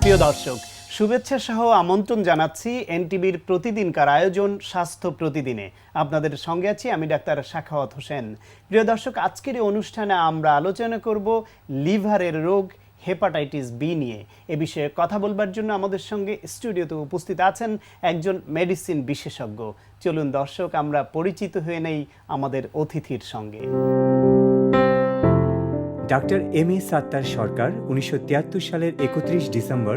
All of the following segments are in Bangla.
প্রিয় দর্শক, শুভেচ্ছা সহ আমন্ত্রণ জানাচ্ছি এনটিভির প্রতিদিনকার আয়োজন স্বাস্থ্য প্রতিদিনে। আপনাদের সঙ্গে আছি আমি ডাক্তার সাখাওয়াত হোসেন। প্রিয় দর্শক, আজকের এই অনুষ্ঠানে আমরা আলোচনা করব লিভারের রোগ হেপাটাইটিস বি নিয়ে। এ বিষয়ে কথা বলবার জন্য আমাদের সঙ্গে স্টুডিওতে উপস্থিত আছেন একজন মেডিসিন বিশেষজ্ঞ। চলুন দর্শক, আমরা পরিচিত হয়ে নেই আমাদের অতিথির সঙ্গে। ডাক্তার এম এ সাত্তার সরকার 1973 সালের 31 ডিসেম্বর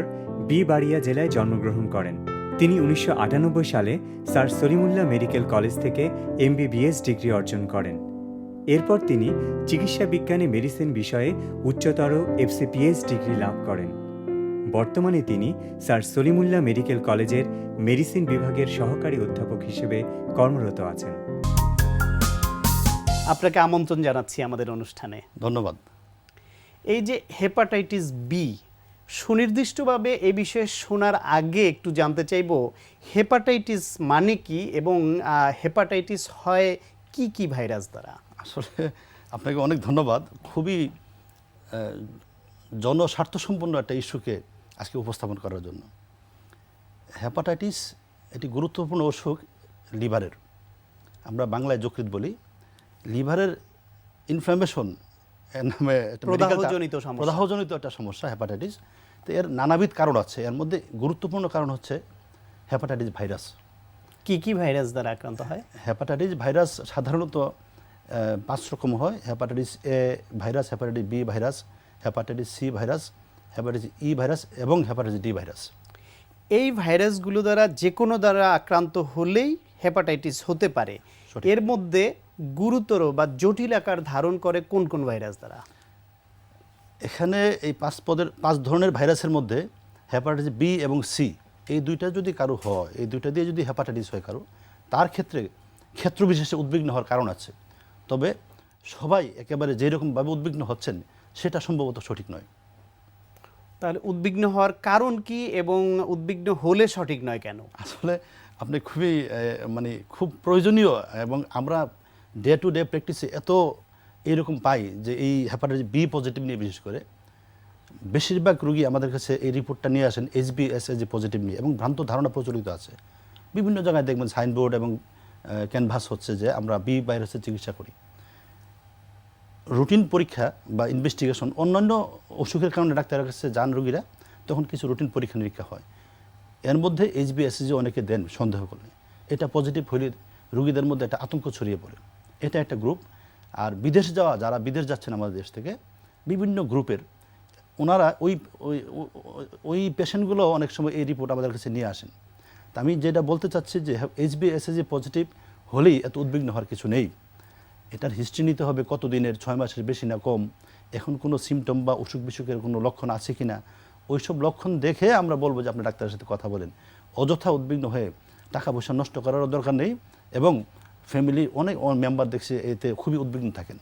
বিবাড়িয়া জেলায় জন্মগ্রহণ করেন। তিনি 1998 সালে স্যার সলিমুল্লাহ মেডিকেল কলেজ থেকে MBBS ডিগ্রি অর্জন করেন। এরপর তিনি চিকিৎসা বিজ্ঞানে মেডিসিন বিষয়ে উচ্চতর FCPS ডিগ্রি লাভ করেন। বর্তমানে তিনি স্যার সলিমুল্লাহ মেডিকেল কলেজের মেডিসিন বিভাগের সহকারী অধ্যাপক হিসেবে কর্মরত আছেন। আপনাকে আমন্ত্রণ জানাচ্ছি আমাদের অনুষ্ঠানে। ধন্যবাদ। এই যে হেপাটাইটিস বি, সুনির্দিষ্টভাবে এই বিষয়ে শোনার আগে একটু জানতে চাইব হেপাটাইটিস মানে কি এবং হেপাটাইটিস হয় কি কি ভাইরাস দ্বারা? আসলে আপনাকে অনেক ধন্যবাদ। খুবই জনস্বার্থসম্পন্ন একটা ইস্যুকে আজকে উপস্থাপন করার জন্য। হেপাটাইটিস এটি গুরুত্বপূর্ণ অসুখ লিভারের। আমরা বাংলায় যকৃৎ বলি। লিভারের ইনফ্ল্যামেশন এর নামে প্রদাহজনিত একটা সমস্যা হেপাটাইটিস। তো এর নানাবিধ কারণ আছে। এর মধ্যে গুরুত্বপূর্ণ কারণ হচ্ছে হেপাটাইটিস ভাইরাস। কি কি ভাইরাস দ্বারা আক্রান্ত হয়? হেপাটাইটিস ভাইরাস সাধারণত 5 রকম হয়। Hepatitis A virus, hepatitis B virus, hepatitis C virus, hepatitis E virus এবং হেপাটাইটিস ডি ভাইরাস। এই ভাইরাসগুলো দ্বারা যে কোনো দ্বারা আক্রান্ত হলেই হেপাটাইটিস হতে পারে। এর মধ্যে গুরুতর বা জটিল আকার ধারণ করে কোন কোন ভাইরাস দ্বারা? এখানে এই 5 ধরনের ভাইরাসের মধ্যে হেপাটাইটিস বি এবং সি, এই দুইটা যদি কারো হয়, এই দুইটা দিয়ে যদি হেপাটাইটিস হয় কারো, তার ক্ষেত্র বিশেষে উদ্বিগ্ন হওয়ার কারণ আছে। তবে সবাই একেবারে যেরকমভাবে উদ্বিগ্ন হচ্ছেন সেটা সম্ভবত সঠিক নয়। তাহলে উদ্বিগ্ন হওয়ার কারণ কি এবং উদ্বিগ্ন হলে সঠিক নয় কেন? আসলে আপনি খুবই খুব প্রয়োজনীয় এবং আমরা ডে টু ডে প্র্যাকটিসে এত এইরকম পাই যে এই হেপাটাইটিস বি পজিটিভ নিয়ে বিশেষ করে বেশিরভাগ রোগী আমাদের কাছে এই রিপোর্টটা নিয়ে আসেন HBsAg পজিটিভ নিয়ে, এবং ভ্রান্ত ধারণা প্রচলিত আছে। বিভিন্ন জায়গায় দেখবেন সাইনবোর্ড এবং ক্যানভাস হচ্ছে যে আমরা বি ভাইরাসের চিকিৎসা করি। রুটিন পরীক্ষা বা ইনভেস্টিগেশন, অন্যান্য অসুখের কারণে ডাক্তারের কাছে যান রোগীরা, তখন কিছু রুটিন পরীক্ষা নিরীক্ষা হয়। এর মধ্যে HBsAg অনেকে দেন সন্দেহ করলে। এটা পজিটিভ হলে রোগীদের মধ্যে একটা আতঙ্ক ছড়িয়ে পড়ে। এটা একটা গ্রুপ। আর বিদেশ যাওয়া, যারা বিদেশ যাচ্ছেন আমাদের দেশ থেকে, বিভিন্ন গ্রুপের ওনারা ওই পেশেন্টগুলো অনেক সময় এই রিপোর্ট আমাদের কাছে নিয়ে আসেন। তা আমি যেটা বলতে চাচ্ছি যে HBsAg পজিটিভ হলেই এত উদ্বিগ্ন হওয়ার কিছু নেই। এটার হিস্ট্রি নিতে হবে কত দিনের, 6 মাসের বেশি না কম, এখন কোনো সিমটম বা অসুখ বিসুখের কোনো লক্ষণ আছে কি না, ওইসব লক্ষণ দেখে আমরা বলবো যে আপনি ডাক্তারের সাথে কথা বলেন। অযথা উদ্বিগ্ন হয়ে টাকা পয়সা নষ্ট করার দরকার নেই। এবং ফ্যামিলির অনেক মেম্বার দেখছি এতে খুবই উদ্বিগ্ন থাকেন।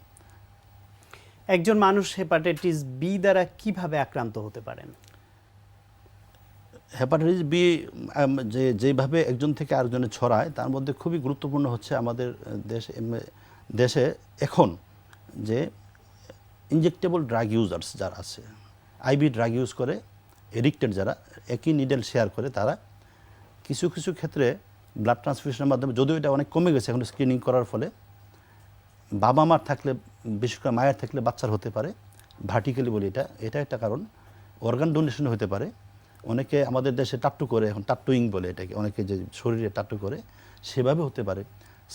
একজন মানুষ হেপাটাইটিস বি দ্বারা কিভাবে আক্রান্ত হতে পারেন? হেপাটাইটিস বি যেভাবে একজন থেকে আরেকজনে ছড়ায়, তার মধ্যে খুবই গুরুত্বপূর্ণ হচ্ছে আমাদের দেশে এখন যে ইনজেক্টেবল ড্রাগ ইউজার্স যারা আছে, IV ড্রাগ ইউজ করে, এডিক্টেড যারা, একই নিডেল শেয়ার করে, তারা কিছু কিছু ক্ষেত্রে ব্লাড ট্রান্সফিউশনের মাধ্যমে, যদিও এটা অনেক কমে গেছে এখন স্ক্রিনিং করার ফলে, বাবা মার থাকলে, বিশেষ করে মায়ের থাকলে বাচ্চার হতে পারে। ভার্টিক্যালি বলি, এটা একটা কারণ। অর্গান ডোনেশন হতে পারে। অনেকে আমাদের দেশে টাট্টু করে, এখন টাট্টুইং বলে এটাকে, অনেকে যে শরীরে টাট্টু করে সেভাবে হতে পারে।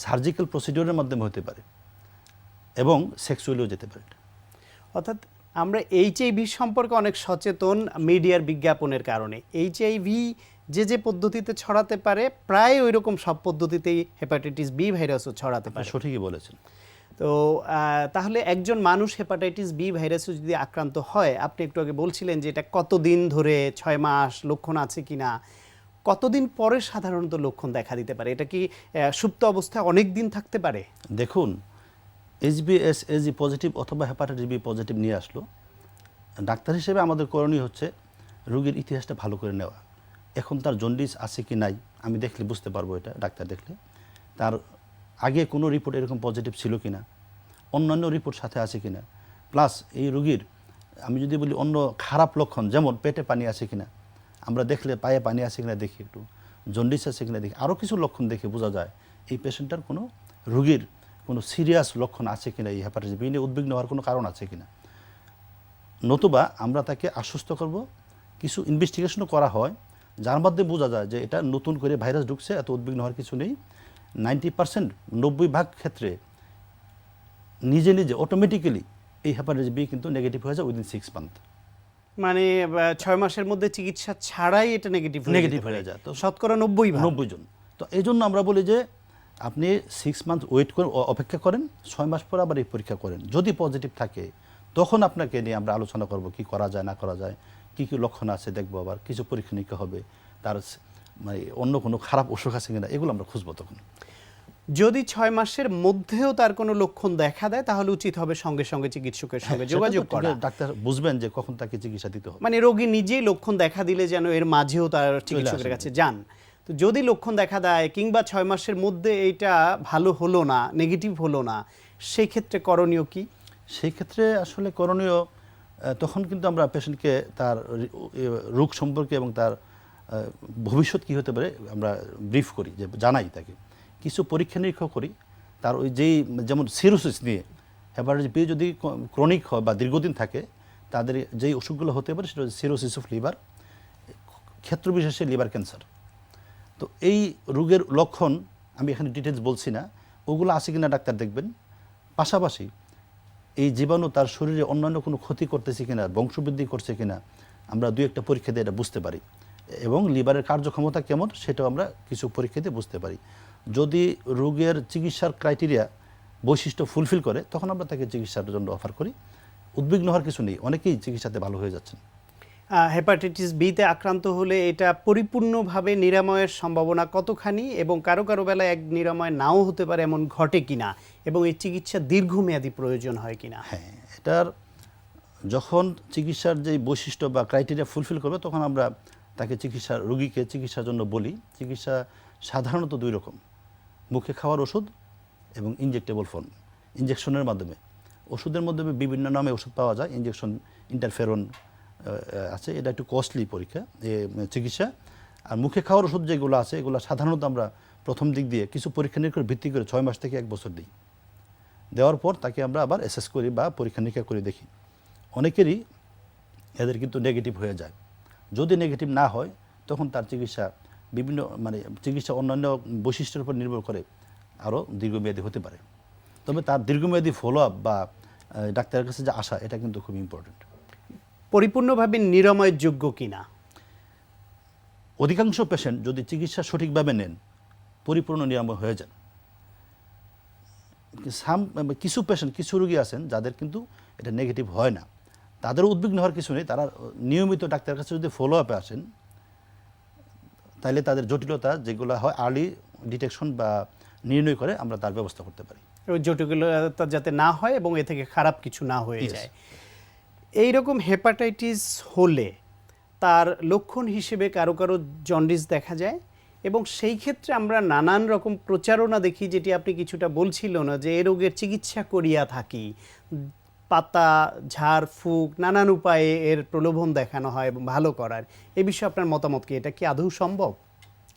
সার্জিক্যাল প্রসিডিওরের মাধ্যমে হতে পারে এবং সেক্সুয়ালিও যেতে পারে। অর্থাৎ আমরা HIV সম্পর্কে অনেক সচেতন মিডিয়ার বিজ্ঞাপনের কারণে। HIV যে পদ্ধতিতে ছড়াতে পারে, প্রায় ওই রকম সব পদ্ধতিতেই হেপাটাইটিস বি ভাইরাসও ছড়াতে পারে। সঠিকই বলেছেন। তো তাহলে একজন মানুষ হেপাটাইটিস বি ভাইরাসে যদি আক্রান্ত হয়, আপনি একটু আগে বলছিলেন যে এটা কতদিন ধরে, 6 মাস, লক্ষণ আছে কিনা, কতদিন পরে সাধারণত লক্ষণ দেখা দিতে পারে? এটা কি সুপ্ত অবস্থায় অনেক দিন থাকতে পারে? দেখুন, HBsAg পজিটিভ অথবা হেপাটাইটিস বি পজিটিভ নিয়ে আসলো, ডাক্তার হিসেবে আমাদের করণীয় হচ্ছে রোগীর ইতিহাসটা ভালো করে নেওয়া। এখন তার জন্ডিস আছে কি নাই আমি দেখলে বুঝতে পারবো, এটা ডাক্তার দেখলে। তার আগে কোনো রিপোর্ট এরকম পজিটিভ ছিল কি না, অন্যান্য রিপোর্ট সাথে আছে কি না, প্লাস এই রোগীর আমি যদি বলি অন্য খারাপ লক্ষণ, যেমন পেটে পানি আছে কি না, আমরা দেখলে পায়ে পানি আছে কিনা দেখি, একটু জন্ডিস আছে কিনা দেখি, আরও কিছু লক্ষণ দেখে বোঝা যায় এই পেশেন্টটার কোনো রোগীর কোনো সিরিয়াস লক্ষণ আছে কিনা, এই হেপাটাইটিস বি নিয়ে উদ্বিগ্ন হওয়ার কোনো কারণ আছে কিনা। নতুবা আমরা তাকে আশ্বস্ত করব, কিছু ইনভেস্টিগেশনও করা হয় যার মাধ্যমে বোঝা যায় যে এটা নতুন করে ভাইরাস ঢুকছে, এত উদ্বিগ্ন হওয়ার কিছু নেই। 90% 90% ক্ষেত্রে নিজে নিজে অটোমেটিক্যালি এই হেপাটাইটিস বি কিন্তু নেগেটিভ হয়ে যায় উইদিন 6 মান্থ। মানে 6 মাসের মধ্যে চিকিৎসা ছাড়াই এটা নেগেটিভ হয়ে যায়, তো শতকরা 90 জন। তো এই জন্য আমরা বলি যে আপনি 6 মান্থ ওয়েট করেন, অপেক্ষা করেন, 6 মাস পর আবার এই পরীক্ষা করেন। যদি পজিটিভ থাকে তখন আপনাকে নিয়ে আমরা আলোচনা করব কি করা যায় না করা যায়, কি কি লক্ষণ আছে দেখবো, আবার কিছু পরীক্ষা নিরীক্ষা হবে, তার মানে অন্য কোনো খারাপ অসুখ আছে কিনা এগুলো আমরা খুঁজবো তখন। যদি 6 মাসের মধ্যেও তার কোনো লক্ষণ দেখা দেয় তাহলে উচিত হবে সঙ্গে সঙ্গে চিকিৎসকের সঙ্গে যোগাযোগ করা। ডাক্তার বুঝবেন যে কখন তাকে চিকিৎসা দিতে হবে। মানে রোগী নিজেই লক্ষণ দেখা দিলে যেন এর মাঝেও তার চিকিৎসকের কাছে যান। তো যদি লক্ষণ দেখা দেয় কিংবা 6 মাসের মধ্যে এইটা ভালো হলো না, নেগেটিভ হলো না, সেই ক্ষেত্রে করণীয় কি? সেই ক্ষেত্রে আসলে করণীয়, তখন কিন্তু আমরা পেশেন্টকে তার রোগ সম্পর্কে এবং তার ভবিষ্যৎ কী হতে পারে আমরা ব্রিফ করি, যে জানাই তাকে, কিছু পরীক্ষা নিরীক্ষা করি তার ওই যেই, যেমন সিরোসিস নিয়ে হেপাটাইটিস বি যদি ক্রনিক হয় বা দীর্ঘদিন থাকে, তাদের যেই অসুখগুলো হতে পারে সেটা হচ্ছে সিরোসিস অফ লিভার, ক্ষেত্র বিশেষে লিভার ক্যান্সার। তো এই রোগের লক্ষণ আমি এখানে ডিটেলস বলছি না, ওগুলো আছে কিনা ডাক্তার দেখবেন। পাশাপাশি এই জীবাণু তার শরীরে অন্যান্য কোনো ক্ষতি করতেছে কিনা, বংশবৃদ্ধি করছে কিনা, আমরা 2-1টা পরীক্ষা দিয়ে এটা বুঝতে পারি। এবং লিভারের কার্যক্ষমতা কেমন সেটাও আমরা কিছু পরীক্ষা দিয়ে বুঝতে পারি। যদি রোগের চিকিৎসার ক্রাইটেরিয়া বৈশিষ্ট্য ফুলফিল করে তখন আমরা তাকে চিকিৎসার জন্য অফার করি। উদ্বিগ্ন হওয়ার কিছু নেই, অনেকেই চিকিৎসাতে ভালো হয়ে যাচ্ছেন। হেপাটাইটিস বিতে আক্রান্ত হলে এটা পরিপূর্ণভাবে নিরাময়ের সম্ভাবনা কতখানি, এবং কারো কারো বেলায় এক নিরাময় নাও হতে পারে এমন ঘটে কিনা, এবং এই চিকিৎসা দীর্ঘমেয়াদী প্রয়োজন হয় কিনা? হ্যাঁ, এটার যখন চিকিৎসার যে বৈশিষ্ট্য বা ক্রাইটেরিয়া ফুলফিল করবে তখন আমরা তাকে রোগীকে চিকিৎসার জন্য বলি। চিকিৎসা সাধারণত 2 রকম, মুখে খাওয়ার ওষুধ এবং ইনজেক্টেবল ফর্ম, ইনজেকশনের মাধ্যমে। ওষুধের মাধ্যমে বিভিন্ন নামে ওষুধ পাওয়া যায়, ইনজেকশন, ইন্টারফেরন আছে, এটা একটু কস্টলি পরীক্ষা চিকিৎসা। আর মুখে খাওয়ার ওষুধ যেগুলো আছে এগুলো সাধারণত আমরা প্রথম দিক দিয়ে কিছু পরীক্ষা নিরীক্ষার ভিত্তি করে 6 মাস থেকে 1 বছর দিই। দেওয়ার পর তাকে আমরা আবার অ্যাসেস করি বা পরীক্ষা নিরীক্ষা করে দেখি। অনেকেরই এদের কিন্তু নেগেটিভ হয়ে যায়। যদি নেগেটিভ না হয় তখন তার চিকিৎসা বিভিন্ন চিকিৎসা অন্যান্য বৈশিষ্ট্যের উপর নির্ভর করে আরও দীর্ঘমেয়াদী হতে পারে। তবে তার দীর্ঘমেয়াদী ফলো আপ বা ডাক্তারের কাছে যে আসা, এটা কিন্তু খুব ইম্পর্টেন্ট। পরিপূর্ণভাবে নিরাময়ের যোগ্য কিনা? অধিকাংশ পেশেন্ট যদি চিকিৎসা সঠিকভাবে নেন পরিপূর্ণ নিরাময় হয়ে যান। কিছু পেশেন্ট, কিছু রোগী আছেন যাদের কিন্তু এটা নেগেটিভ হয় না, তাদেরও উদ্বিগ্ন হওয়ার কিছু নেই। তারা নিয়মিত ডাক্তারের কাছে যদি ফলো আপে আসেন তাহলে তাদের জটিলতা যেগুলো হয় আর্লি ডিটেকশন বা নির্ণয় করে আমরা তার ব্যবস্থা করতে পারি। জটিলতা যাতে না হয় এবং এ থেকে খারাপ কিছু না হয়ে যায়। এই রকম হেপাটাইটিস হলে তার লক্ষণ হিসেবে কারো কারো জন্ডিস দেখা যায়, এবং সেই ক্ষেত্রে আমরা নানান রকম প্রচারণা দেখি, যেটি আপনি কিছুটা বলছিল না, যে এ রোগের চিকিৎসা করিয়া থাকি, পাতা, ঝাড় ফুঁক, নানান উপায়ে এর প্রলোভন দেখানো হয় এবং ভালো করার। এ বিষয়ে আপনার মতামত কি? এটা কি আদৌ সম্ভব?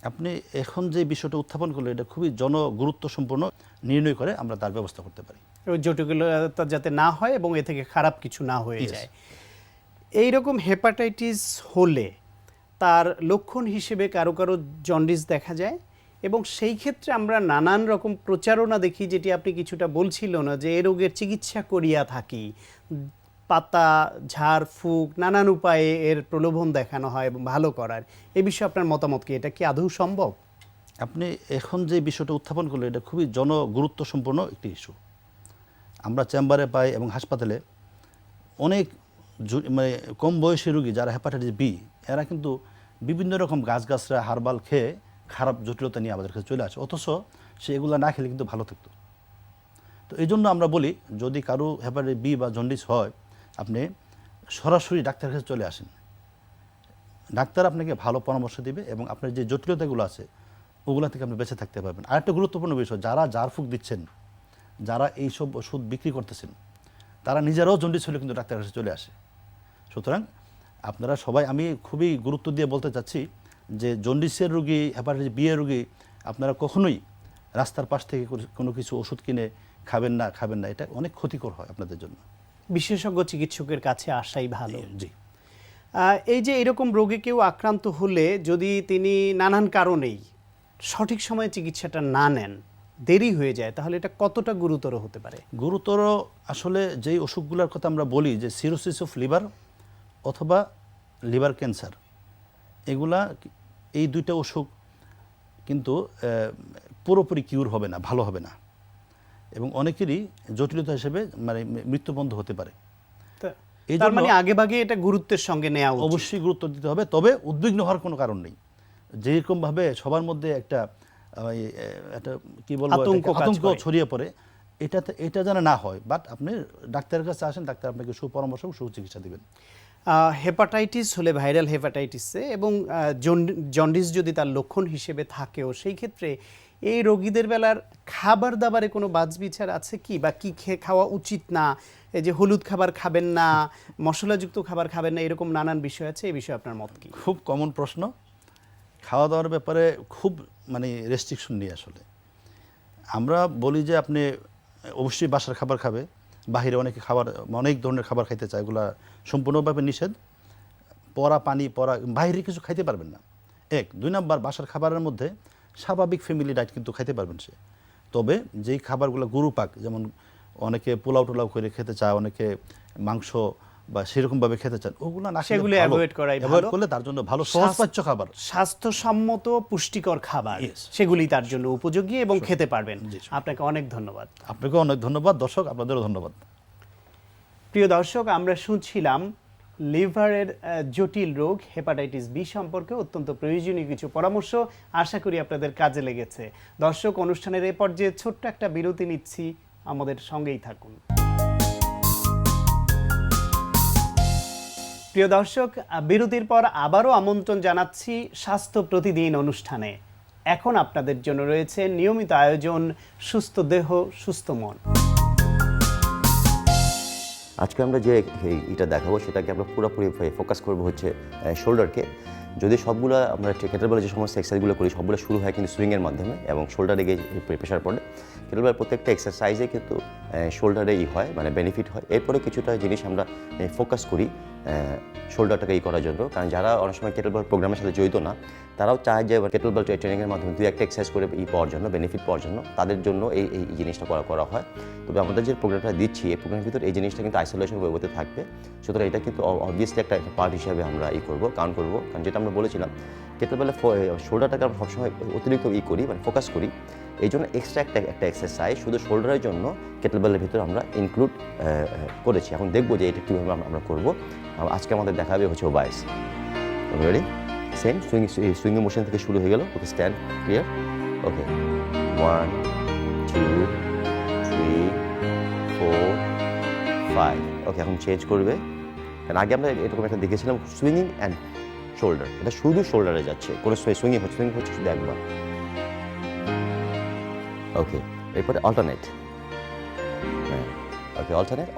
আপনি এখন যে বিষয়টা উত্থাপন করলে এটা খুবই জনগুরুত্ব সম্পন্ন, নির্ণয় করে আমরা তার ব্যবস্থা করতে পারি। জটিলতা যাতে না হয় এবং এ থেকে খারাপ কিছু না হয়ে যায়। এই রকম হেপাটাইটিস হলে তার লক্ষণ হিসেবে কারো কারো জন্ডিস দেখা যায়, এবং সেই ক্ষেত্রে আমরা নানান রকম প্রচারণা দেখি, যেটি আপনি কিছুটা বলছিল না, যে এ রোগের চিকিৎসা করিয়া থাকি, পাতা, ঝাড় ফুঁক, নানান উপায়ে এর প্রলোভন দেখানো হয় এবং ভালো করার। এ বিষয়ে আপনার মতামত কি? এটা কি আদৌ সম্ভব? আপনি এখন যে বিষয়টা উত্থাপন করলে এটা খুবই জনগুরুত্ব সম্পন্ন একটি ইস্যু। আমরা চেম্বারে পাই এবং হাসপাতালে অনেক কম বয়সী রোগী যারা হেপাটাইটিস বি, এরা কিন্তু বিভিন্ন রকম গাছগাছরা হারবাল খেয়ে খারাপ জটিলতা নিয়ে আমাদের কাছে চলে আসে, অথচ সে এগুলো না খেলে কিন্তু ভালো থাকতো। তো এই জন্য আমরা বলি, যদি কারো হেপাটাইটিস বি বা জন্ডিস হয় আপনি সরাসরি ডাক্তারের কাছে চলে আসেন। ডাক্তার আপনাকে ভালো পরামর্শ দিবে এবং আপনার যে জটিলতাগুলো আছে ওগুলো থেকে আপনি বেঁচে থাকতে পারবেন। আরেকটা গুরুত্বপূর্ণ বিষয়, যারা ঝাড়ফুঁক দিচ্ছেন, যারা এইসব ওষুধ বিক্রি করতেছেন, তারা নিজেরাও জন্ডিস হলে কিন্তু ডাক্তারের কাছে চলে আসে। সুতরাং আপনারা সবাই, আমি খুবই গুরুত্ব দিয়ে বলতে চাচ্ছি যে জন্ডিসের রোগী, হেপাটাইটিস বি এর রোগী আপনারা কখনোই রাস্তার পাশ থেকে কোনো কিছু ওষুধ কিনে খাবেন না, এটা অনেক ক্ষতিকর হয় আপনাদের জন্য। বিশেষজ্ঞ চিকিৎসকের কাছে আসাই ভালো। জি। এই যে এরকম রোগে কেউ আক্রান্ত হলে যদি তিনি নানান কারণেই সঠিক সময়ে চিকিৎসাটা না নেন, দেরি হয়ে যায়, তাহলে এটা কতটা গুরুতর হতে পারে? গুরুতর আসলে যেই অসুখগুলোর কথা আমরা বলি যে সিরোসিস অফ লিভার অথবা লিভার ক্যান্সার, এই দুইটা অসুখ কিন্তু পুরোপুরি কিউর হবে না, ভালো হবে না, এবং অনেকেরই জটিলতা হিসেবে মানে মৃত্যুবন্ধ হতে পারে। এই তার জন্য মানে আগেভাগে এটা গুরুত্বের সঙ্গে নেওয়া উচিত। অবশ্যই গুরুত্ব দিতে হবে, তবে উদ্বিগ্ন হওয়ার কোনো কারণ নেই। যেরকমভাবে সবার মধ্যে একটা কি বলবো, আতঙ্ক ছড়িয়ে পড়ে, এটা যেন না হয়। বাট আপনি ডাক্তারের কাছে আসেন, ডাক্তার আপনাকে সুপরামর্শ সুচিকিৎসা দিবেন। হেপাটাইটিস হলে, ভাইরাল হেপাটাইটিসে এবং জন্ডিস যদি তার লক্ষণ হিসেবে থাকেও, সেই ক্ষেত্রে এই রোগীদের বেলার খাবার দাবারে কোনো বাছবিচার আছে কি, বা কি খাওয়া উচিত না? এই যে হলুদ খাবার খাবেন না, মশলাযুক্ত খাবার খাবেন না, এরকম নানান বিষয় আছে, এই বিষয়ে আপনার মত কি? খুব কমন প্রশ্ন। খাওয়া দাওয়ার ব্যাপারে খুব মানে রেস্ট্রিকশন নিয়ে আসলে আমরা বলি যে আপনি অবশ্যই বাসার খাবার খাবে, বাহিরে অনেক ধরনের খাবার খাইতে চায়, এগুলা সম্পূর্ণভাবে নিষেধ। পানি বাইরে কিছু খাইতে পারবেন না। 1, 2 নাম্বার, বাসার খাবারের মধ্যে স্বাভাবিক ফ্যামিলি ডায়েট কিন্তু খাইতে পারবেন সে। তবে যেই খাবারগুলো গরু পাক, যেমন অনেকে পোলাও টোলাও করে খেতে চায়, অনেকে মাংস বা সেরকমভাবে খেতে চান, ওগুলো না, সেগুলো অ্যাভয়েড করলে তার জন্য ভালো সহজপাচ্য খাবার, স্বাস্থ্যসম্মত পুষ্টিকর খাবার, সেগুলি তার জন্য উপযোগী এবং খেতে পারবেন। আপনাকে অনেক ধন্যবাদ। আপনাকে অনেক ধন্যবাদ। দর্শক, আপনাদেরও ধন্যবাদ। প্রিয় দর্শক, আমরা শুনছিলাম লিভারের জটিল রোগ হেপাটাইটিস বি সম্পর্কে অত্যন্ত প্রয়োজনীয় কিছু পরামর্শ। আশা করি আপনাদের কাজে লেগেছে। দর্শক, অনুষ্ঠানের এ পর্যায়ে ছোট্ট একটা বিরতি নিচ্ছি, আমাদের সঙ্গেই থাকুন। প্রিয় দর্শক, বিরতির পর আবারও আমন্ত্রণ জানাচ্ছি স্বাস্থ্য প্রতিদিন অনুষ্ঠানে। এখন আপনাদের জন্য রয়েছে নিয়মিত আয়োজন সুস্থ দেহ সুস্থ মন। আজকে আমরা যে এটা দেখাবো সেটাকে আমরা পুরোপুরি ফোকাস করবো হচ্ছে শোল্ডারকে। যদি সবগুলো আমরা কেটেলবেলে যে সমস্ত এক্সারসাইজগুলো করি সবগুলো শুরু হয় কিন্তু সুইংয়ের মাধ্যমে এবং শোল্ডারে গিয়ে প্রেশার পড়ে। কেটেলবেলের প্রত্যেকটা এক্সারসাইজে কিন্তু শোল্ডারে হয়, মানে বেনিফিট হয়। এরপরে কিছুটা জিনিস আমরা ফোকাস করি শোল্ডারটাকে করার জন্য, কারণ যারা অনেক সময় কেটেলবেল প্রোগ্রামের সাথে জড়িত না, তারাও চায় যে কেটেলবেল ট্রেনিংয়ের মাধ্যমে 2-1টা এক্সারসাইজ করে পাওয়ার জন্য, বেনিফিট পাওয়ার জন্য, তাদের জন্য এই জিনিসটা করা হয়। তবে আমাদের যে প্রোগ্রামটা দিচ্ছি, এই প্রোগ্রামের ভিতরে এই জিনিসটা কিন্তু আইসোলেশন ওয়েতে থাকবে। সুতরাং এটা কিন্তু অবভিয়াসলি একটা পার্ট হিসাবে আমরা কাউন্ট করবো। কারণ যেটা আমরা বলেছিলাম, কেটেলবেলে শোল্ডারটাকে আমরা সবসময় অতিরিক্ত করি, মানে ফোকাস করি। এই জন্য এক্সট্রা একটা এক্সারসাইজ শুধু শোল্ডারের জন্য কেটেলবেলের ভিতরে আমরা ইনক্লুড করেছি। এখন দেখবো যে এটা কীভাবে আমরা করবো। আজকে আমাদের দেখাবে হচ্ছে ওবাইস। রেডি? সেম সুইং মোশন থেকে শুরু হয়ে গেল। ওকে, স্ট্যান্ড, ক্লিয়ার, ওকে, 1, 2, 3, 4, 5। ওকে, এখন চেঞ্জ করবে। কারণ আগে আমরা এরকম একটা দেখেছিলাম সুইংিং অ্যান্ড শোল্ডার, এটা শুধু শোল্ডারে যাচ্ছে, কোনো সুইং হচ্ছে শুধু একবার। ওকে, এরপরে অল্টারনেট। হ্যাঁ, ওকে,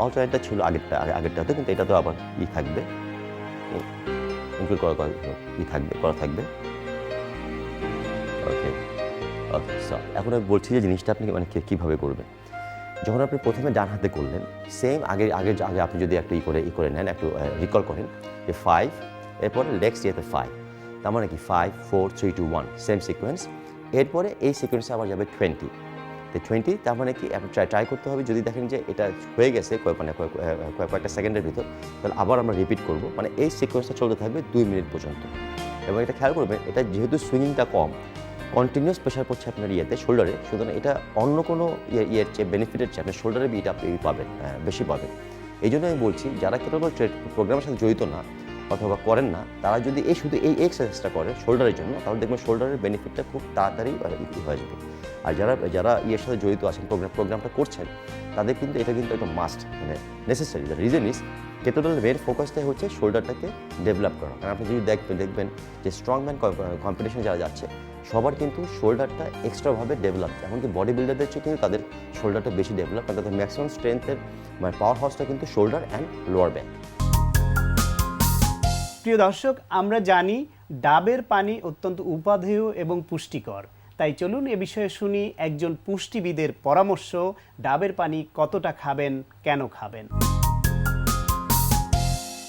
অল্টারনেটটা ছিল আগেরটাতে, কিন্তু এটা তো আবার থাকবে, ইনক্লুড করা থাকবে। ওকে, এখন আমি বলছি যে জিনিসটা আপনি মানে কীভাবে করবেন। যখন আপনি প্রথমে ডান হাতে করলেন, সেম আগে আপনি যদি একটু করে নেন, একটু রিকল করেন যে 5, এরপরে নেক্সট ইয়েতে 5, তার মানে কি 5, 4, 3, 2, 1, সেম সিকোয়েন্স। এরপরে এই সিকোয়েন্সে আবার যাবে 20, তার মানে কি আপনি ট্রাই করতে হবে। যদি দেখেন যে এটা হয়ে গেছে কয়েকটা সেকেন্ডের ভিতর, তাহলে আবার আমরা রিপিট করব। মানে এই সিকোয়েন্সটা চলতে থাকবে 2 মিনিট পর্যন্ত। এবং এটা খেয়াল করবেন, এটা যেহেতু সুইংটা কম, কন্টিনিউয়াস প্রেশার পড়ছে আপনার শোল্ডারে, সুতরাং এটা অন্য কোনো চেয়ে বেনিফিটের চেয়ে আপনার শোল্ডারে এটা আপনি পাবেন, বেশি পাবেন। এই জন্য আমি বলছি, যারা কেবল প্রোগ্রামের সাথে জড়িত না অথবা করেন না, তারা যদি শুধু এই এক্সারসাইজটা করে শোল্ডারের জন্য, তাহলে দেখবেন শোল্ডারের বেনিফিটটা খুব তাড়াতাড়ি হয়ে যাবে। আর যারা সাথে জড়িত আছেন, প্রোগ্রামটা করছেন, তাদের কিন্তু এটা কিন্তু একটা মাস্ট, মানে নেসেসারি। দ্য রিজন ইজ কেটেলবেলের মেন ফোকাসটাই হচ্ছে শোল্ডারটাকে ডেভেলপ করা। কারণ আপনি যদি দেখবেন যে স্ট্রংম্যান কম্পিটিশন যারা যাচ্ছে, সবার কিন্তু শোল্ডারটা এক্সট্রাভাবে ডেভেলপ। এমনকি বডি বিল্ডারদের চেয়ে কিন্তু তাদের শোল্ডারটা বেশি ডেভেলপ, কারণ তাদের ম্যাক্সিমাম স্ট্রেংথের মানে পাওয়ার হাউসটা কিন্তু শোল্ডার অ্যান্ড লোয়ার ব্যাক। প্রিয় দর্শক, আমরা জানি ডাবের পানি অত্যন্ত উপাদেয় এবং পুষ্টিকর। তাই চলুন এ বিষয়ে শুনি একজন পুষ্টিবিদের পরামর্শ। ডাবের পানি কতটা খাবেন, কেন খাবেন?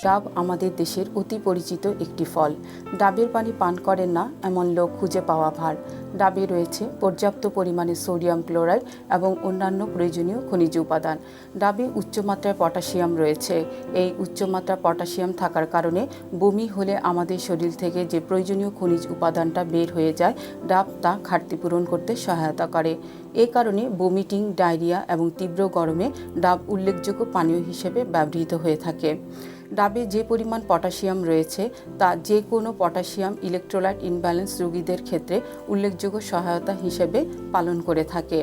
ডাব আমাদের দেশের অতি পরিচিত একটি ফল। ডাবের পানি পান করেন না এমন লোক খুঁজে পাওয়া ভার। ডাবে রয়েছে পর্যাপ্ত পরিমাণে সোডিয়াম ক্লোরাইড এবং অন্যান্য প্রয়োজনীয় খনিজ উপাদান। ডাবে উচ্চমাত্রায় পটাশিয়াম রয়েছে। এই উচ্চমাত্রার পটাশিয়াম থাকার কারণে বমি হলে আমাদের শরীর থেকে যে প্রয়োজনীয় খনিজ উপাদানটা বের হয়ে যায়, ডাব তা ঘাটতি পূরণ করতে সহায়তা করে। এ কারণে বমিটিং, ডায়রিয়া এবং তীব্র গরমে ডাব উল্লেখযোগ্য পানীয় হিসেবে ব্যবহৃত হয়ে থাকে। ডাবে যে পরিমাণ পটাশিয়াম রয়েছে তা যে কোনো পটাশিয়াম ইলেকট্রোলাইট ইনব্যালেন্স রোগীদের ক্ষেত্রে উল্লেখযোগ্য সহায়তা হিসেবে পালন করে থাকে।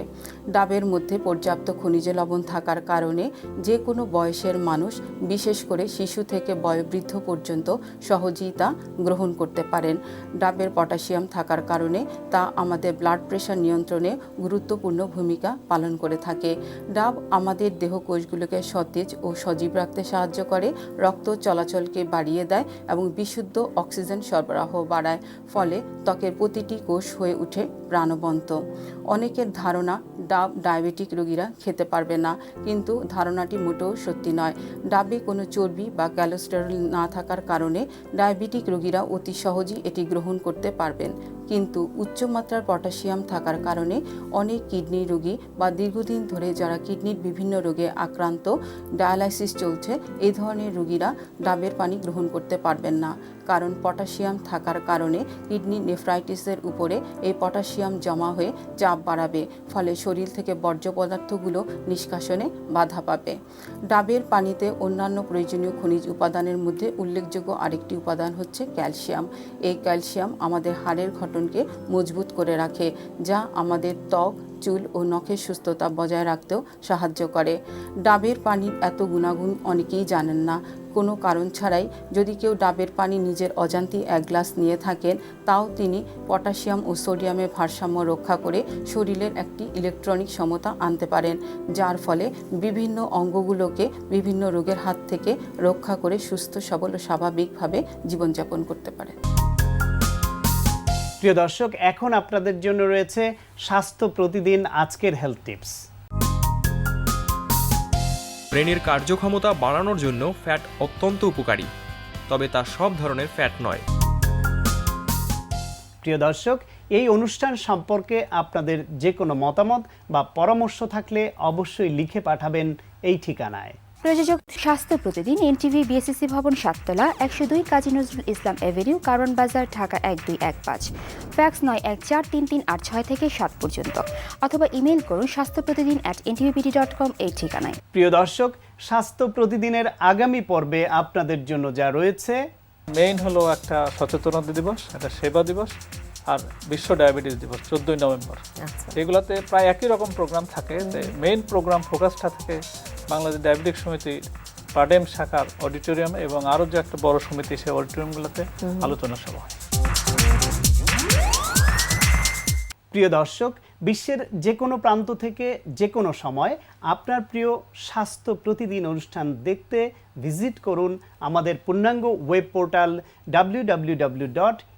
ডাবের মধ্যে পর্যাপ্ত খনিজ লবণ থাকার কারণে যে কোনো বয়সের মানুষ, বিশেষ করে শিশু থেকে বয়োবৃদ্ধ পর্যন্ত সহজেই তা গ্রহণ করতে পারেন। ডাবের পটাশিয়াম থাকার কারণে তা আমাদের ব্লাড প্রেশার নিয়ন্ত্রণে গুরুত্বপূর্ণ ভূমিকা পালন করে থাকে। ডাব আমাদের দেহকোষগুলোকে সতেজ ও সজীব রাখতে সাহায্য করে, রক্ত চলাচলকে বাড়িয়ে দেয় এবং বিশুদ্ধ অক্সিজেন সরবরাহ বাড়ায়। ফলে ত্বকের প্রতিটি কোষ হয়ে ওঠে প্রাণবন্ত। অনেকের ধারণা ডাব ডায়াবেটিক রোগীরা খেতে পারবে না, কিন্তু ধারণাটি মোটেও সত্যি নয়। ডাবে কোনো চর্বি বা কোলেস্টেরল না থাকার কারণে ডায়াবেটিক রোগীরা অতি সহজেই এটি গ্রহণ করতে পারবেন। কিন্তু উচ্চমাত্রার পটাশিয়াম থাকার কারণে অনেক কিডনি রোগী বা দীর্ঘদিন ধরে যারা কিডনির বিভিন্ন রোগে আক্রান্ত, ডায়ালাইসিস চলছে, এই ধরনের রোগীরা ডাবের পানি গ্রহণ করতে পারবেন না। কারণ পটাশিয়াম থাকার কারণে কিডনি নেফ্রাইটিসের উপরে এই পটাশিয়াম জমা হয়ে চাপ বাড়াবে, ফলে শরীর থেকে বর্জ্য পদার্থগুলো নিষ্কাশনে বাধা পাবে। ডাবের পানিতে অন্যান্য প্রয়োজনীয় খনিজ উপাদানের মধ্যে উল্লেখযোগ্য আরেকটি উপাদান হচ্ছে ক্যালসিয়াম। এই ক্যালসিয়াম আমাদের হাড়ের গঠনকে মজবুত করে রাখে, যা আমাদের ত্বক, চুল ও নখের সুস্থতা বজায় রাখতেও সাহায্য করে। ডাবের পানির এত গুণাগুণ অনেকেই জানেন না। কোনো কারণ ছাড়াই যদি কেউ ডাবের পানি নিজের অজান্তে 1 গ্লাস নিয়ে থাকেন, তাও তিনি পটাশিয়াম ও সোডিয়ামের ভারসাম্য রক্ষা করে শরীরের একটি ইলেকট্রনিক সমতা আনতে পারেন, যার ফলে বিভিন্ন অঙ্গগুলোকে বিভিন্ন রোগের হাত থেকে রক্ষা করে সুস্থ, সবল ও স্বাভাবিকভাবে জীবনযাপন করতে পারেন। প্রিয় দর্শক, এখন আপনাদের জন্য রয়েছে স্বাস্থ্য প্রতিদিন আজকের হেলথ টিপস। ব্রেনের কার্যক্ষমতা বাড়ানোর জন্য ফ্যাট অত্যন্ত উপকারী, তবে তা সব ধরনের ফ্যাট নয়। প্রিয় দর্শক, এই অনুষ্ঠান সম্পর্কে আপনাদের যে কোনো মতামত বা পরামর্শ থাকলে অবশ্যই লিখে পাঠাবেন এই ঠিকানায়। প্রযোজক স্বাস্থ্য প্রতিদিন, এনটিভি, বিএসসি ভবন, 7 তলা, 102 কাজী নজরুল ইসলাম এভিনিউ, কারওয়ান বাজার, ঢাকা 1215। ফ্যাক্স 914338 থেকে 7 পর্যন্ত, অথবা ইমেইল করুন স্বাস্থ্যপ্রতিদিন@ntvbd.com এই ঠিকানায়। প্রিয় দর্শক, স্বাস্থ্য প্রতিদিনের আগামী পর্বে আপনাদের জন্য যা রয়েছে, মেইন হলো একটা সচেতনতা দিবস, একটা সেবা দিবস, আর বিশ্ব ডায়াবেটিস দিবস 14 নভেম্বর। এগুলোতে প্রায় একই রকম প্রোগ্রাম থাকে। মেইন প্রোগ্রাম ফোকাসটা থাকে বাংলাদেশ ডায়াবেটিক সমিতি পাডেম শাখার অডিটোরিয়ামে, এবং আরও যে একটা বড় সমিতি, সেই অডিটোরিয়ামগুলোতে আলোচনা সভা হয়। প্রিয় দর্শক, বিশ্বের যে কোনো প্রান্ত থেকে যে কোনো সময় আপনার প্রিয় স্বাস্থ্য প্রতিদিন অনুষ্ঠান দেখতে ভিজিট করুন আমাদের পূর্ণাঙ্গ ওয়েব পোর্টাল www.ntvbd.com।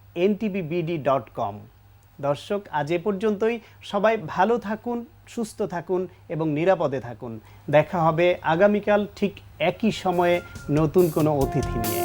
দর্শক, আজ এ পর্যন্তই। সবাই ভালো থাকুন, সুস্থ থাকুন এবং নিরাপদে থাকুন। দেখা হবে আগামীকাল ঠিক একই সময়ে নতুন কোনো অতিথি নিয়ে।